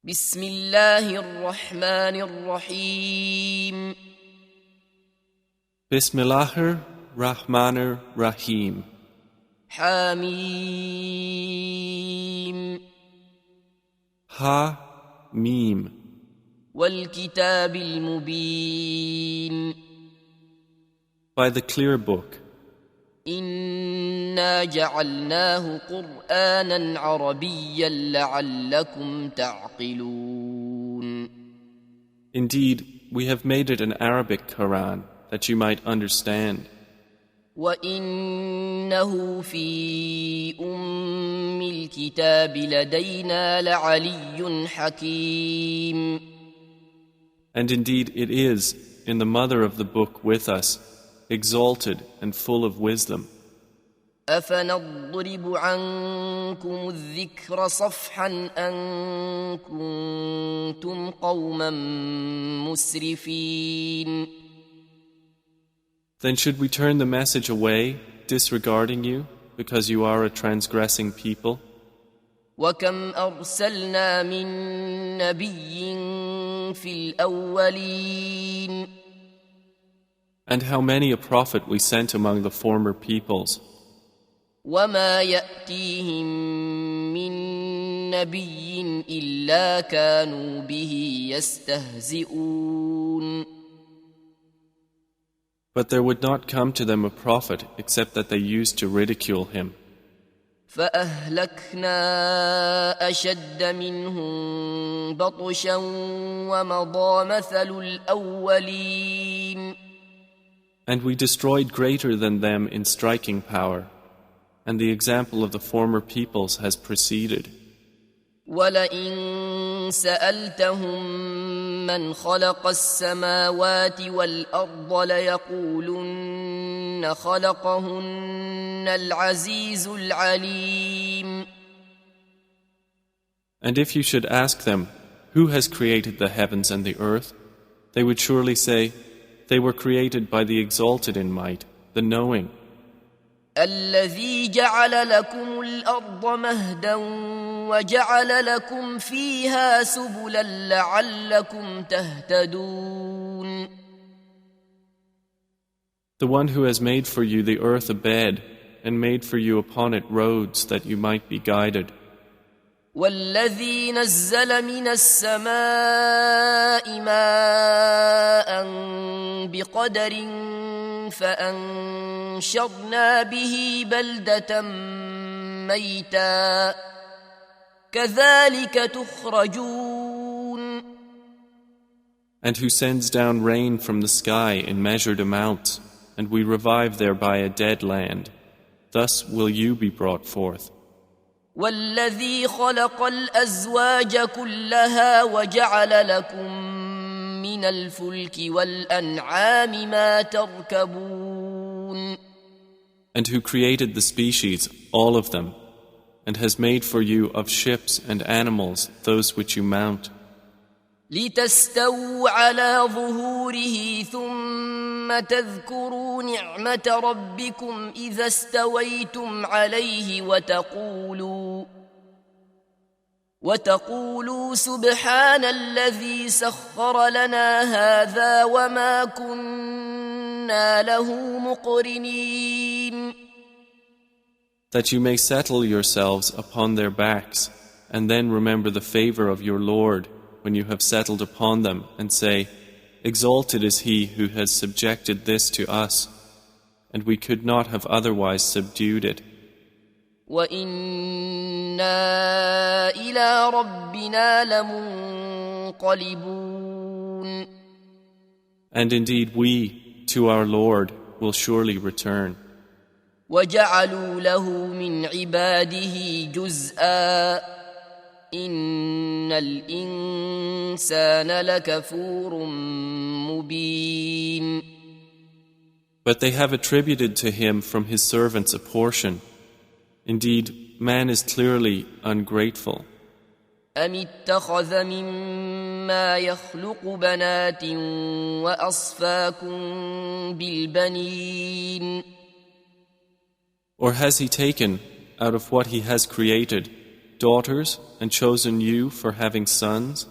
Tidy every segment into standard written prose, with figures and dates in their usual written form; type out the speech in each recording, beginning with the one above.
بسم الله الرحمن الرحيم Bismillahir Rahmanir Rahim. حميم Ha Mim. والكتاب المبين By the clear book. إنا جعلناه قرآنا عربيا لعلكم تعقلون Indeed, we have made it an Arabic Quran that you might understand. وإنه في أم الكتاب لدينا لعلي حكيم And indeed it is, in the mother of the book with us, exalted and full of wisdom. أفنضرب عنكم الذكر صفحا أن كنتم قوما مسرفين Then should we turn the message away, disregarding you, because you are a transgressing people? وكم أرسلنا من نبي في الأولين And how many a prophet we sent among the former peoples, وما يأتيهم من نبي إلا كانوا به يستهزئون but there would not come to them a prophet except that they used to ridicule him. فأهلكنا أشد منهم بطشا ومضى مثل الأولين And we destroyed greater than them in striking power, and the example of the former peoples has preceded. ولئن سألتهم من خلق السماوات والأرض ليقولن خلقهن العزيز العليم And if you should ask them, who has created the heavens and the earth, they would surely say, they were created by the exalted in might, the knowing, الذي جعل لكم الأرض مهدا وجعل لكم فيها سبلا لعلكم تهتدون the one who has made for you the earth a bed and made for you upon it roads that you might be guided. والذي نزل من السماء ماء بقدر فأنشرنا به بلدة ميتا كذلك تخرجون And who sends down rain from the sky in measured amounts, and we revive thereby a dead land. Thus will you be brought forth. والذي خلق الأزواج كلها وجعل لكم من الفلك والأنعام ما تركبون And who created the species, all of them, and has made for you of ships and animals those which you mount, لتستووا على ظهوره ثم تذكروا نعمة ربكم إذا استويتم عليه وتقولوا سبحان الذي سخر لنا هذا وما كنا له مقرنين that you may settle yourselves upon their backs, and then remember the favor of your Lord when you have settled upon them, and say, exalted is he who has subjected this to us, and we could not have otherwise subdued it. وَإِنَّا إِلَى رَبِّنَا لَمُنقَلِبُونَ And indeed we, to our Lord, will surely return. وَجَعَلُوا لَهُ مِنْ عِبَادِهِ جُزْءًا إِنَّ الْإِنسَانَ لَكَفُورٌ مُبِينٌ But they have attributed to him from his servants a portion. Indeed, man is clearly ungrateful. أَمِ اتَّخَذَ مِمَّا يَخْلُقُ بَنَاتٍ وَأَصْفَاكُم بِالْبَنِينَ Or has he taken, out of what he has created, daughters and chosen you for having sons?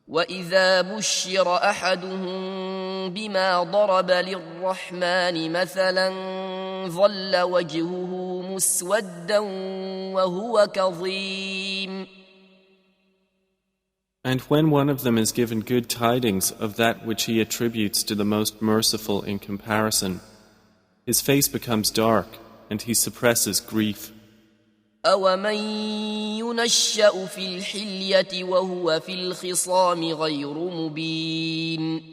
وإذا بشر أحدهم بما ضرب للرحمن مثلا ظل وجهه مسودا وهو كظيم. And when one of them is given good tidings of that which he attributes to the most merciful in comparison, his face becomes dark and he suppresses grief. أَوَمَن يُنَشَّأُ فِي الْحِلْيَةِ وَهُوَ فِي الْخِصَامِ غَيْرُ مُبِينٍ.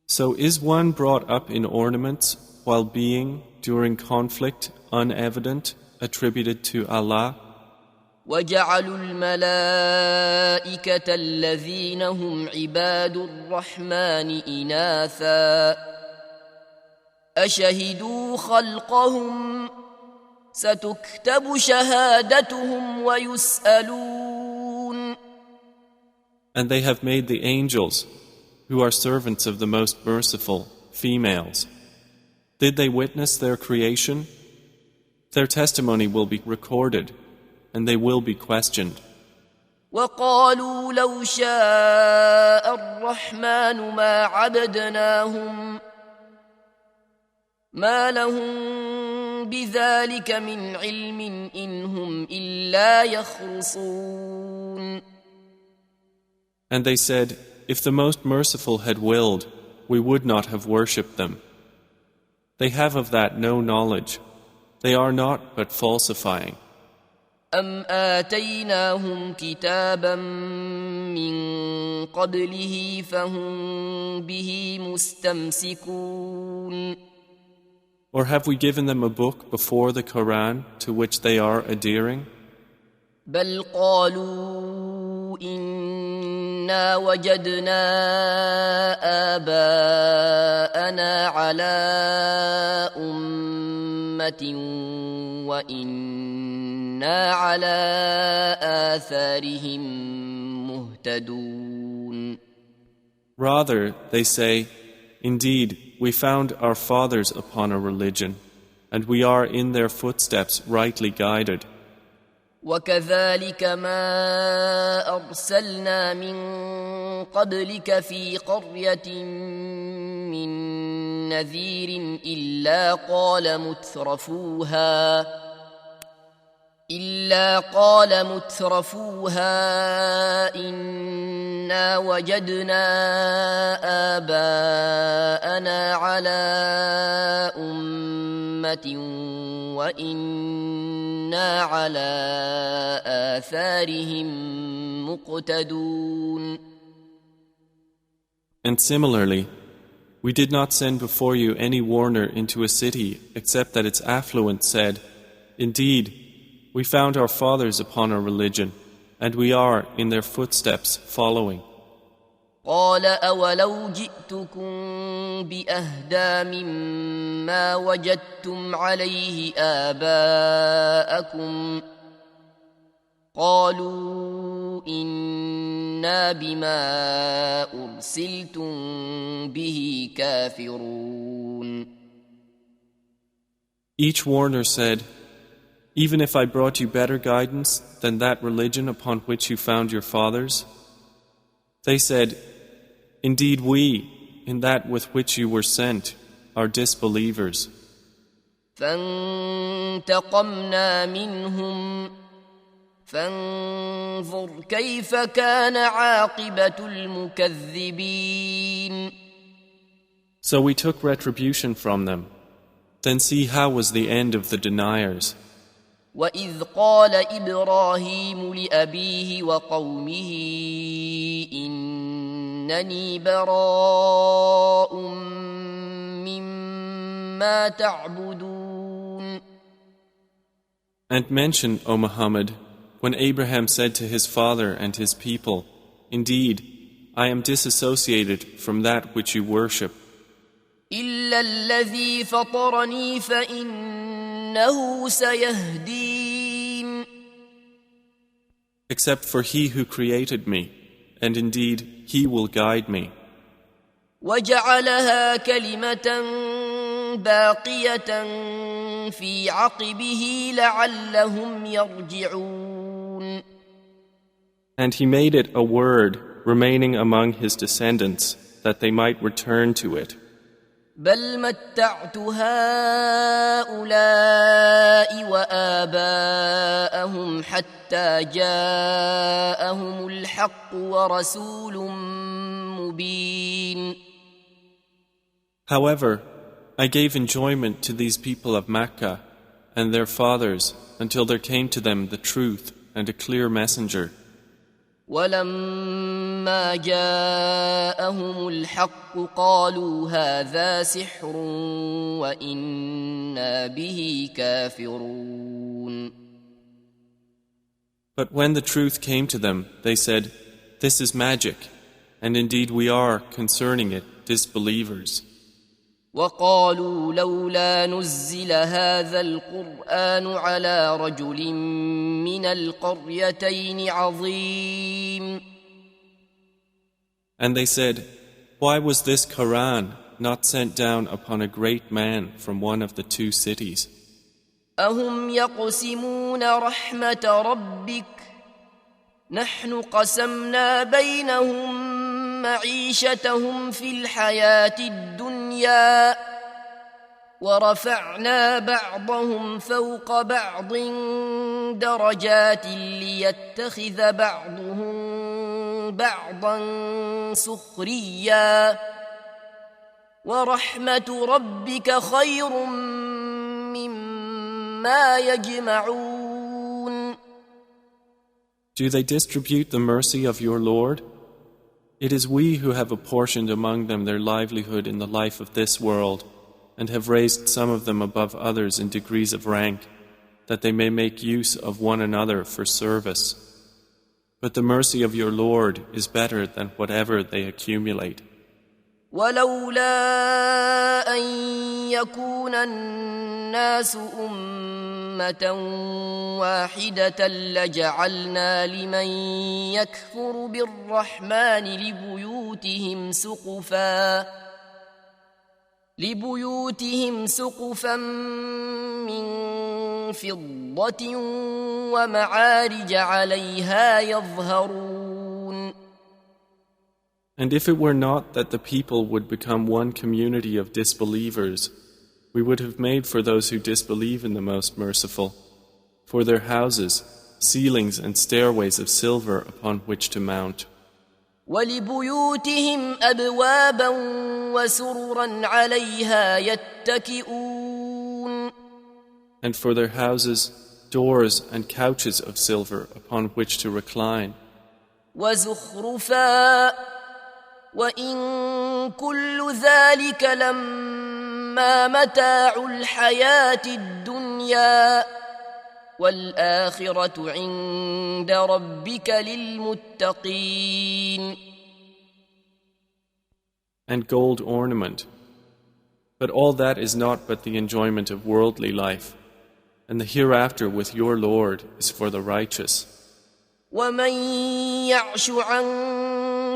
So is one brought up in ornaments while being, during conflict, unevident, attributed to Allah? وَجَعَلُوا الْمَلَائِكَةَ الَّذِينَ هُمْ عِبَادُ الرَّحْمَنِ إِنَاثًا أَشَهِدُوا خَلْقَهُمْ ستكتب شهادتهم ويسألون. And they have made the angels, who are servants of the Most Merciful, females. Did they witness their creation? Their testimony will be recorded, and they will be questioned. وقالوا لو شاء الرحمن ما عبدناهم ما لهم بذلك من علم إن هم إلا يخرصون. And they said, if the Most Merciful had willed, we would not have worshipped them. They have of that no knowledge. They are not but falsifying. أم آتيناهم كتابا من قبله فهم به مستمسكون. Or have we given them a book before the Quran to which they are adhering? بل قالوا إنا وجدنا آباءنا على أمة وإنا على آثارهم مهتدون. Rather, they say, indeed, we found our fathers upon a religion, and we are in their footsteps rightly guided. وكذلك ما أرسلنا من قبلك في قرية من نذير إلا قال مترفوها إنا وجدنا آباءنا على أمة وإنا على آثارهم مقتدون. And similarly, we did not send before you any warner into a city except that its affluent said, indeed, we found our fathers upon a religion, and we are in their footsteps following. قال أولو جئتكم بأهدى مما وجدتم عليه آباءكم قالوا إنا بما أرسلتم به كافرون. Each warner said, even if I brought you better guidance than that religion upon which you found your fathers? They said, indeed we, in that with which you were sent, are disbelievers. فانتقمنا منهم فانظر كيف كان عاقبة المكذبين. So we took retribution from them. Then see how was the end of the deniers. وَإِذْ قَالَ إِبْرَاهِيمُ لِأَبِيهِ وَقَوْمِهِ إِنَّنِي بَرَاءٌ مِّمَّا تَعْبُدُونَ. And mention, O Muhammad, when Abraham said to his father and his people, indeed, I am disassociated from that which you worship. إِلَّا الَّذِي فَطَرَنِي فَإِنَّهُ سَيَهْدِينِ. Except for he who created me, and indeed he will guide me. وجعلها كلمة باقية في عقبه لعلهم يرجعون. And he made it a word remaining among his descendants, that they might return to it. بل متعت هؤلاء وآباءهم حتى جاءهم الحق ورسول مبين. However, I gave enjoyment to these people of Mecca and their fathers until there came to them the truth and a clear messenger. ولما جاءهم الحق قالوا هذا سحر وإنا به كافرون. But when the truth came to them, they said, "This is magic, and indeed we are, concerning it, disbelievers." وقالوا لولا نزل هذا القرآن على رجل من القريتين عظيم. And they said, "Why was this Quran not sent down upon a great man from one of the two cities?" أهم يقسمون رحمة ربك نحن قسمنا بينهم معيشتهم في الحياة الدنيا ورفعنا بعضهم فوق بعض درجات ليتخذ بعضهم بعضا سخريا ورحمة ربك خير مما يجمعون. Do they distribute the mercy of your Lord? It is we who have apportioned among them their livelihood in the life of this world, and have raised some of them above others in degrees of rank, that they may make use of one another for service. But the mercy of your Lord is better than whatever they accumulate. ولولا أن يكون الناس أمة واحدة لجعلنا لمن يكفر بالرحمن لبيوتهم سقفا من فضة ومعارج عليها يظهرون. And if it were not that the people would become one community of disbelievers, we would have made for those who disbelieve in the Most Merciful, for their houses, ceilings and stairways of silver upon which to mount. وَلِبُيُوتِهِمْ أَبْوَابًا وَسُرُرًا عَلَيْهَا يَتَّكِئُونَ. And for their houses, doors and couches of silver upon which to recline. وَزُخْرُفًا وَإِن كُلُّ ذَلِكَ لَمَّا مَتَاعُ الْحَيَاةِ الدُّنْيَا وَالْآخِرَةُ عِندَ رَبِّكَ لِلْمُتَّقِينَ. And gold ornament. But all that is not but the enjoyment of worldly life, and the hereafter with your Lord is for the righteous. وَمَن يَعْشُ عَن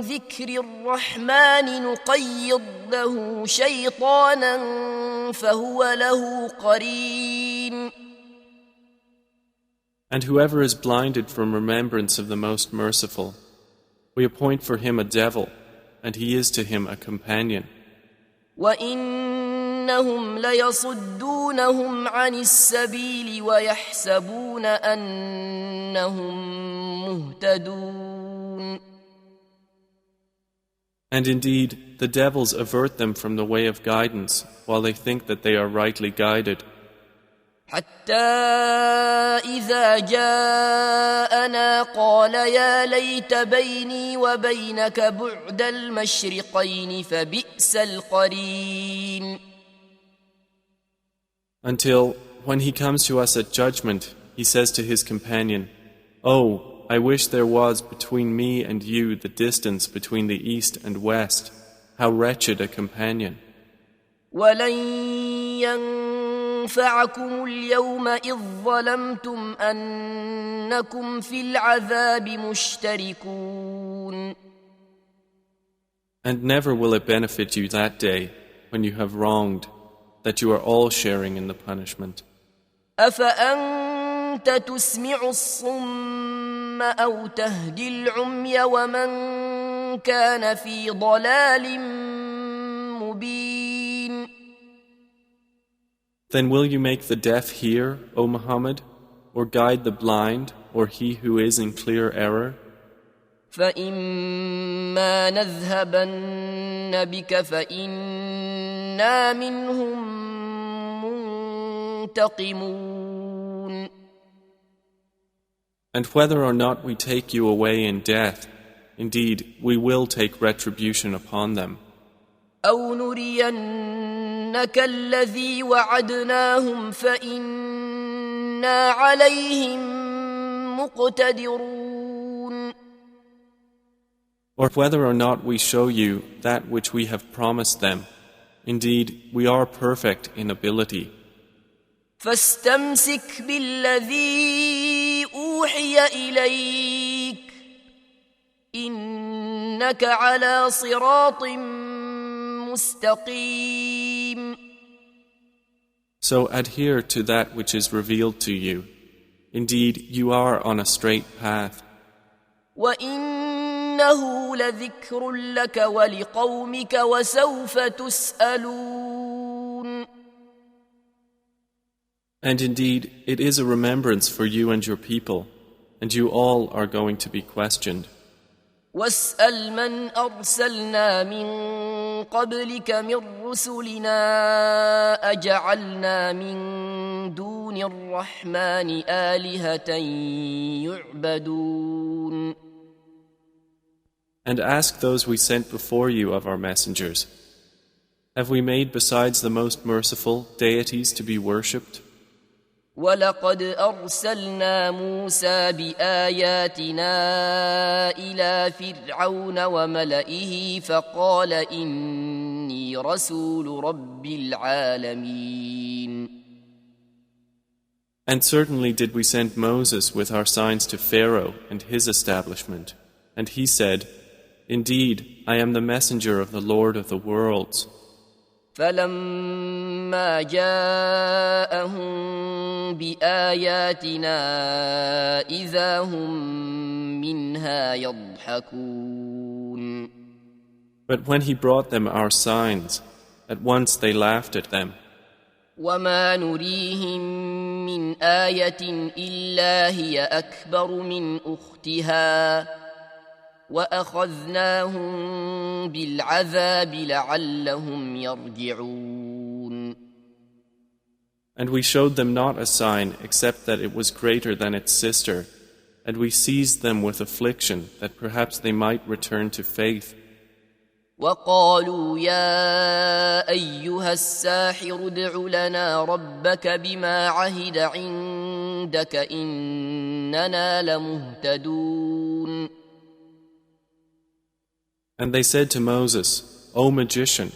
ذِكْرِ الرَّحْمَنِ نُقَيِّضْ لَهُ شَيْطَانًا فَهُوَ لَهُ قَرِينٌ. And whoever is blinded from remembrance of the Most Merciful, we appoint for him a devil, and he is to him a companion. وَإِنَّهُمْ لَيَصُدُّونَهُمْ عَنِ السَّبِيلِ وَيَحْسَبُونَ أَنَّهُمْ مُهْتَدُونَ. And indeed, the devils avert them from the way of guidance, while they think that they are rightly guided. حتى إذا جاءنا قال يا ليت بيني وبينك بعد المشرقين فبئس القرين. Until, when he comes to us at judgment, he says to his companion, "Oh, I wish there was between me and you the distance between the east and west. How wretched a companion." ولن ينفعكم اليوم إذ ظلمتم أنكم في العذاب مشتركون. And never will it benefit you that day when you have wronged, that you are all sharing in the punishment. أفأنت تسمع الصم أو تهدي العمي ومن كان في ضلال مبين. Then will you make the deaf hear, O Muhammad, or guide the blind, or he who is in clear error? فإما نذهبن بك فإنا منهم منتقمون. And whether or not we take you away in death, indeed, we will take retribution upon them. أو نرينك الذي وعدناهم فإنا عليهم مقتدرون. Or whether or not we show you that which we have promised them, indeed, we are perfect in ability. فاستمسك بالذي أوحي إليك إنك على صراط مستقيم. So adhere to that which is revealed to you. Indeed, you are on a straight path. وإنه لذكر لك ولقومك وسوف تسألون. And indeed, it is a remembrance for you and your people, and you all are going to be questioned. واسأل من أرسلنا من قبلك من رسلنا أجعلنا من دون الرحمن آلهة يعبدون. And ask those we sent before you of our messengers, have we made besides the most merciful deities to be worshipped? ولقد أرسلنا موسى بآياتنا إلى فرعون وملئه فقال إني رسول رب العالمين. And certainly did we send Moses with our signs to Pharaoh and his establishment, and he said, Indeed, I am the messenger of the Lord of the worlds. فلما جاءهم بآياتنا إذا هم منها يضحكون. But when he brought them our signs, at once they laughed at them. وما نريهم من آية إلا هي أكبر من أختها وأخذناهم بالعذاب لعلهم يرجعون. And we showed them not a sign except that it was greater than its sister, and we seized them with affliction that perhaps they might return to faith. وقالوا يا أيها الساحر ادع لنا ربك بما عهد عندك إننا لمهتدون. And they said to Moses, O magician,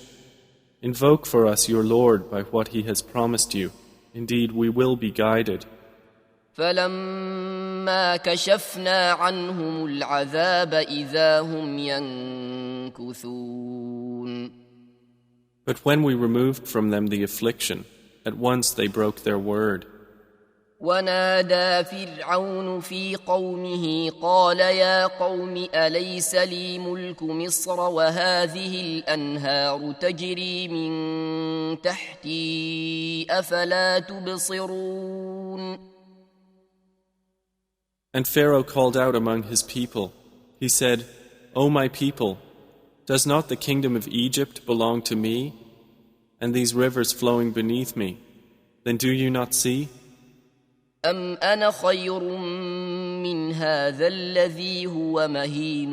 invoke for us your Lord by what he has promised you. Indeed, we will be guided. فلما كشفنا عنهم العذاب إذا هم ينكثون. But when we removed from them the affliction, at once they broke their word. ونادى فرعون في قومه قال يا قوم أليس لي ملك مصر وهذه الأنهار تجري من تحتي أفلا تبصرون. And Pharaoh called out among his people. He said, O my people, does not the kingdom of Egypt belong to me, and these rivers flowing beneath me? Then do you not see? أم أنا خير من هذا الذي هو مهين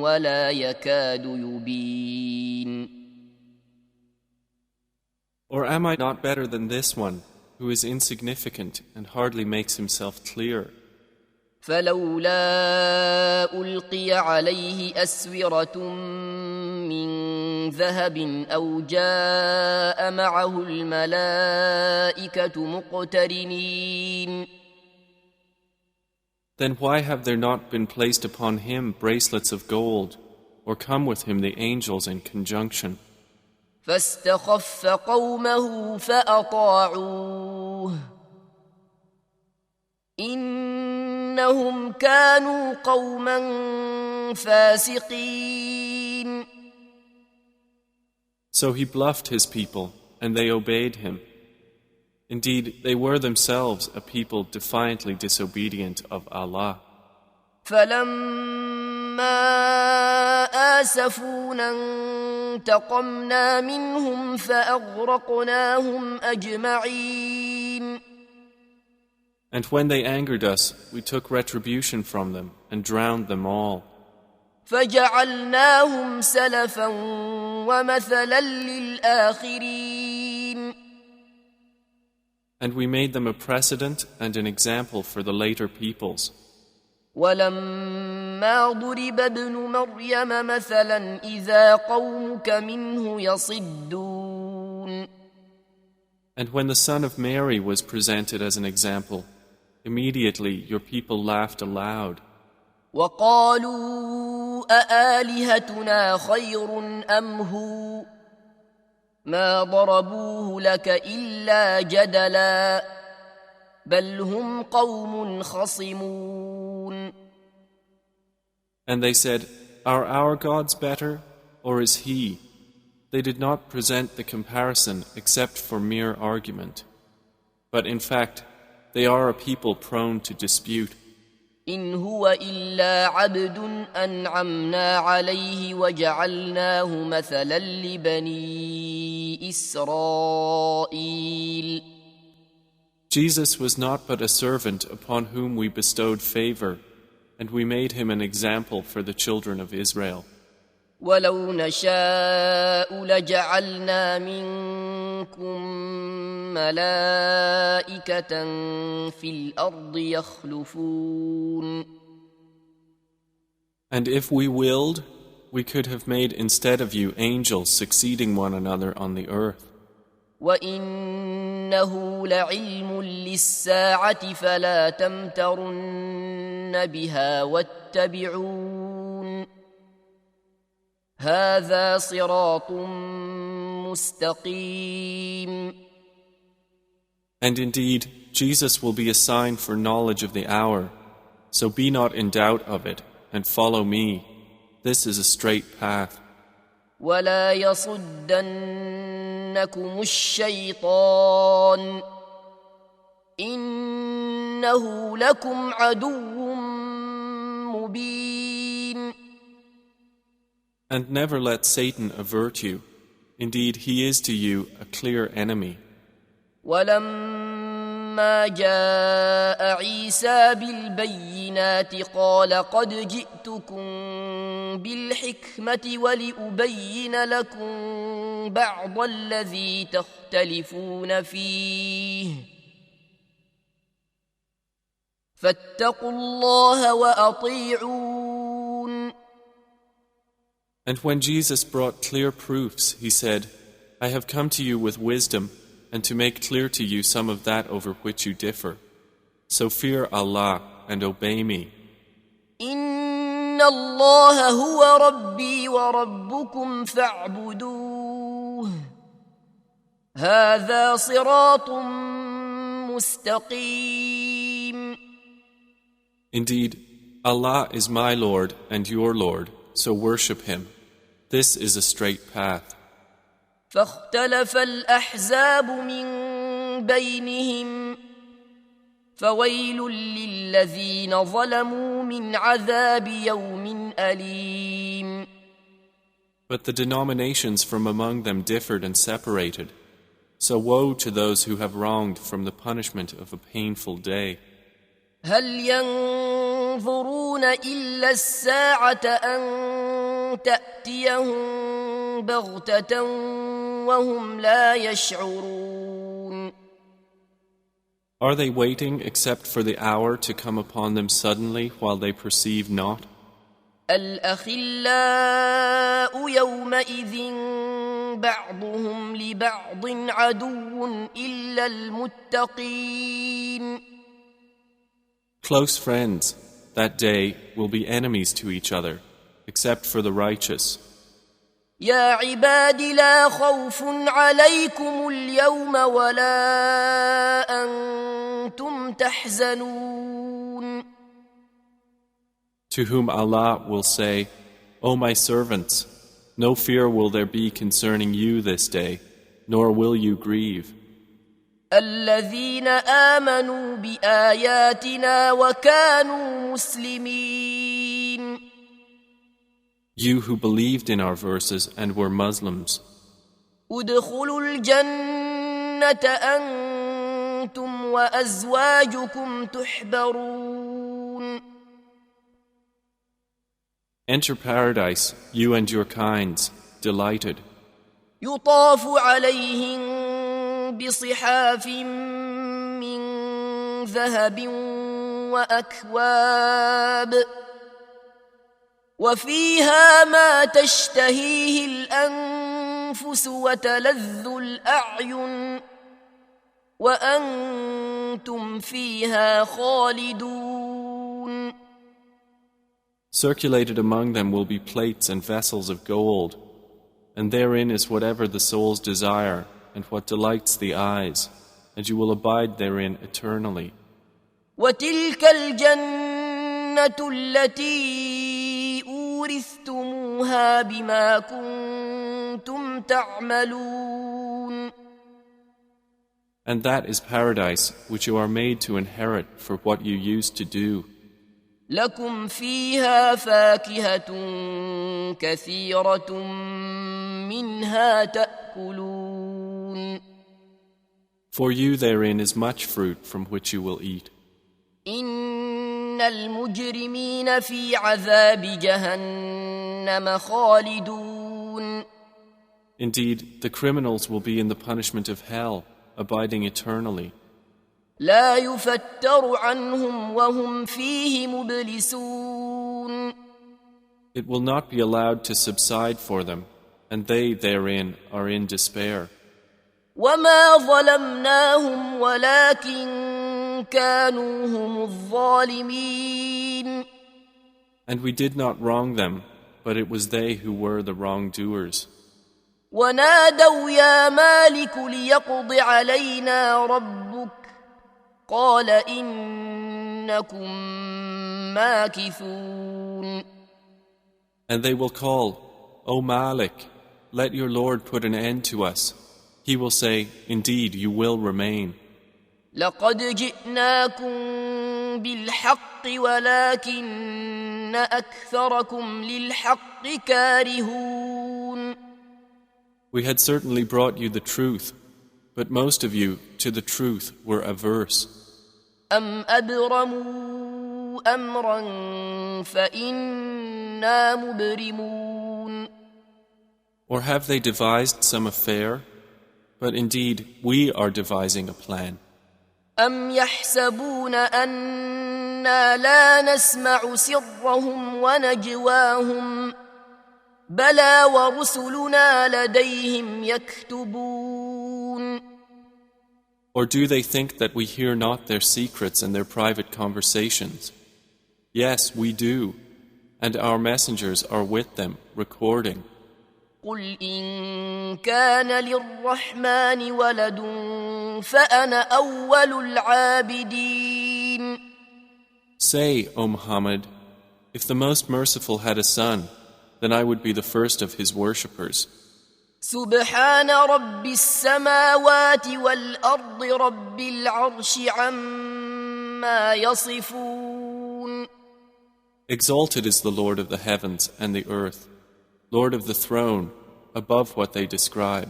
ولا يكاد يبين. Or am I not better than this one, who is insignificant and hardly makes himself clear? فلولا ألقي عليه أسورة من ذهب أو جاء معه الملائكة مقترنين. Then why have there not been placed upon him bracelets of gold, or come with him the angels in conjunction. فاستخف قومه فأطاعوه إنهم كانوا قوما فاسقين. So he bluffed his people, and they obeyed him. Indeed, they were themselves a people defiantly disobedient of Allah. فلما آسفونا انتقمنا منهم فأغرقناهم أجمعين. And when they angered us, we took retribution from them and drowned them all. فجعلناهم سلفا ومثلا للآخرين. And we made them a precedent and an example for the later peoples. ولما ضرب ابن مريم مثلا إذا قومك منه يصدون. And when the son of Mary was presented as an example, immediately your people laughed aloud. وقالوا أآلهتنا خير أم هو ما ضربوه لك إلا جدلا بل هم قوم خصمون. And they said, Are our gods better, or is he? They did not present the comparison except for mere argument. But in fact, they are a people prone to dispute. إن هو إلا عبد أنعمنا عليه وجعلناه مثلا لبني إسرائيل. Jesus was not but a servant upon whom we bestowed favor, and we made him an example for the children of Israel. ولو نشاء لجعلنا منكم ملائكة في الأرض يخلفون. And if we willed, we could have made instead of you angels succeeding one another on the earth. وإنه لعلم للساعة فلا تمترن بها واتبعون هذا صراط مستقيم. And indeed, Jesus will be a sign for knowledge of the hour, so be not in doubt of it, and follow me. This is a straight path. ولا يصدنكم الشيطان إنه لكم عدو مبين. And never let Satan avert you. Indeed, he is to you a clear enemy. ولما جاء عيسى بالبينات قال قد جئتكم بالحكمة ولأبين لكم بعض الذي تختلفون فيه فاتقوا الله وأطيعون. And when Jesus brought clear proofs, he said, I have come to you with wisdom and to make clear to you some of that over which you differ. So fear Allah and obey me. إن الله هو ربي وربكم فاعبدوه هذا صراط مستقيم. Indeed, Allah is my Lord and your Lord, so worship Him. This is a straight path. فاختلف الأحزاب من بينهم فويل للذين ظلموا من عذاب يوم أليم. But the denominations from among them differed and separated. So woe to those who have wronged from the punishment of a painful day. هل ينظرون إلا الساعة أن تأتيهم بغتة وهم لا يشعرون. Are they waiting except for the hour to come upon them suddenly while they perceive not? الأخلاء يومئذ بعضهم لبعض عدو إلا المتقين. Close friends that day will be enemies to each other, except for the righteous. يا عباد لا خوف عليكم اليوم ولا أنتم تحزنون. To whom Allah will say, O my servants, no fear will there be concerning you this day, nor will you grieve. الذين آمنوا بآياتنا وكانوا مسلمين. You who believed in our verses and were Muslims. ادخلوا الجنة أنتم وأزواجكم تحبرون. Enter paradise, you and your kinds, delighted. يطاف عليهم بصحاف من ذهب وأكواب وفيها ما تشتهيه الأنفس وتلذ الأعين وأنتم فيها خالدون. Circulated among them will be plates and vessels of gold, and therein is whatever the souls desire and what delights the eyes, and you will abide therein eternally. وتلك الجنة التي أورثتموها بما كنتم تعملون. And that is paradise which you are made to inherit for what you used to do. لكم فيها فاكهة كثيرة منها تأكلون. For you therein is much fruit from which you will eat. إن المجرمين في عذاب جهنم خالدون. Indeed, the criminals will be in the punishment of hell, abiding eternally. لا يفتر عنهم وهم فيه مبلسون. It will not be allowed to subside for them, and they therein are in despair. وما ظلمناهم ولكن كانوا هم الظالمين. And we did not wrong them, but it was they who were the wrongdoers. ونادوا يا مالك ليقض علينا ربك قال إنكم ماكثون. And they will call, O Malik, let your Lord put an end to us. He will say, Indeed, you will remain. لقد جئناكم بالحق ولكن أكثركم للحق كارهون. We had certainly brought you the truth, but most of you to the truth were averse. أم أبرموا أمرا فإنا مبرمون. Or have they devised some affair? But indeed, we are devising a plan. أم يحسبون أنا لا نسمع سرهم ونجواهم بلى ورسلنا لديهم يكتبون. Or do they think that we hear not their secrets and their private conversations? Yes, we do, and our messengers are with them, recording. قل إن كان للرحمن ولد فأنا أول العابدين. Say, O Muhammad, if the Most Merciful had a son, then I would be the first of his worshippers. سبحان رب السماوات والأرض رب العرش عما يصفون. Exalted is the Lord of the heavens and the earth, Lord of the throne, above what they describe.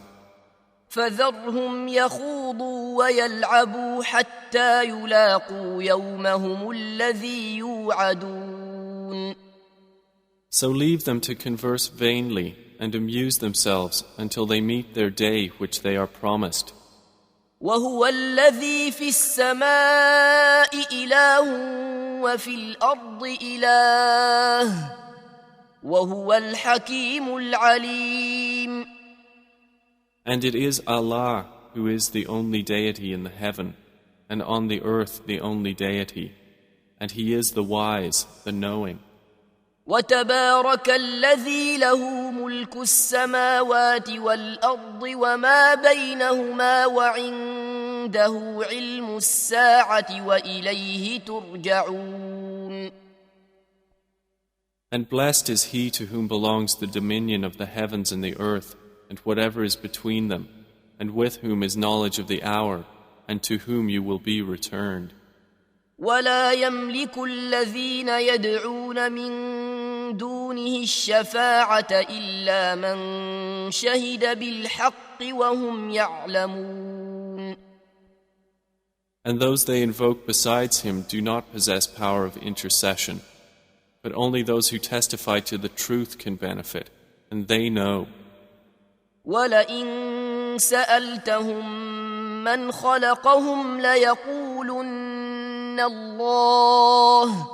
فذرهم يخوضوا ويلعبوا حتى يلاقوا يومهم الذي يوعدون. So leave them to converse vainly and amuse themselves until they meet their day which they are promised. وهو الذي في السماء إله وفي الأرض إله وهو الحكيم العليم. And it is Allah who is the only deity in the heaven, and on the earth the only deity, and He is the wise, the knowing. وتبارك الذي له ملك السماوات والأرض وما بينهما وعنده علم الساعة وإليه ترجعون. And blessed is he to whom belongs the dominion of the heavens and the earth, and whatever is between them, and with whom is knowledge of the hour, and to whom you will be returned. ولا يملك الذين يدعون من دونه الشفاعة إلا من شهد بالحق وهم يعلمون. And those they invoke besides him do not possess power of intercession, but only those who testify to the truth can benefit, and they know. ولئن سألتهم من خلقهم ليقولن الله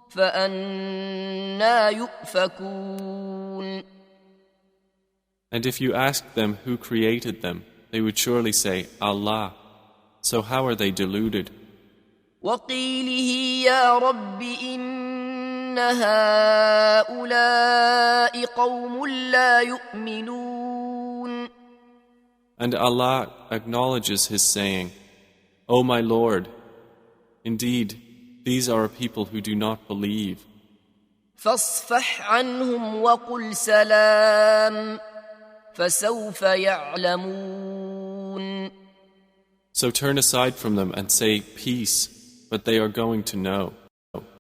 فأنى يؤفكون. And if you asked them who created them, they would surely say, Allah. So how are they deluded? وقيله يا رب إن هؤلاء قوم لا يؤمنون. And Allah acknowledges His saying, O my Lord, indeed, these are a people who do not believe. فاصفح عنهم وقل سلام فسوف يعلمون. So turn aside from them and say peace, but they are going to know.